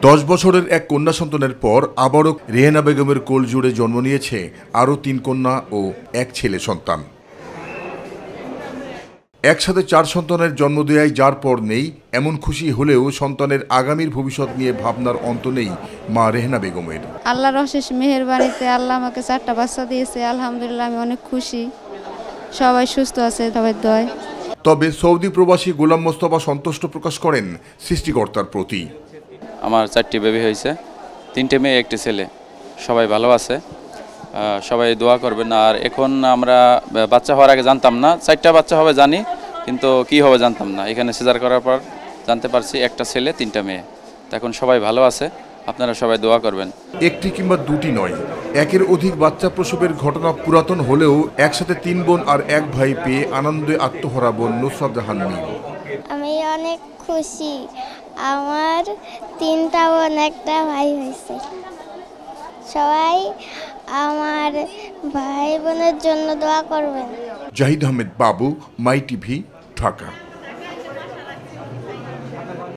10 বছরের এক কন্যা সন্তানের পর আবারও রেহেনা বেগমের কোল জুড়ে জন্ম নিয়েছে আরও 3 কন্যা ও এক ছেলে সন্তান। একসাথে 4 সন্তানের জন্ম দেওয়ায় যার পর নেই এমন খুশি হলেও সন্তানের আগামীর ভবিষ্যৎ নিয়ে ভাবনার অন্ত নেই মা রেহেনা বেগমের। আল্লাহর অশেষ মেহেরবানিতে আল্লাহ আমাকে 4টা বাচ্চা দিয়েছে, আলহামদুলিল্লাহ আমি অনেক খুশি। সবাই সুস্থ আছে, সবাই দোয়ায়। তবে সৌদি প্রবাসী গোলাম মোস্তফা সন্তুষ্ট প্রকাশ করেন সৃষ্টিকর্তার প্রতি। আমার 4টি বেবি হয়েছে, 3টে মেয়ে 1টি ছেলে, সবাই ভালো আছে, সবাই দোয়া করবেন। আর এখন আমরা বাচ্চা হওয়ার আগে জানতাম না 4টা বাচ্চা হবে জানি, কিন্তু কি হবে জানতাম না। এখানে সিজার করার পর জানতে পারছি 1টা ছেলে 3টা মেয়ে। এখন সবাই ভালো আছে, আপনারা সবাই দোয়া করবেন। একটি কিংবা দুটি নয়, একের অধিক বাচ্চা প্রসবের ঘটনা পুরাতন হলেও একসাথে 3 বোন আর 1 ভাই পেয়ে আনন্দে আত্মহারা বোন নুসরাত জাহান মিম। আমি অনেক খুশি, আমার 3টা বোন 1টা ভাই হয়েছে। সবাই আমার ভাই বোনের জন্য দোয়া করবেন। জাহিদ আহমেদ বাবু, মাই টিভি, ঢাকা।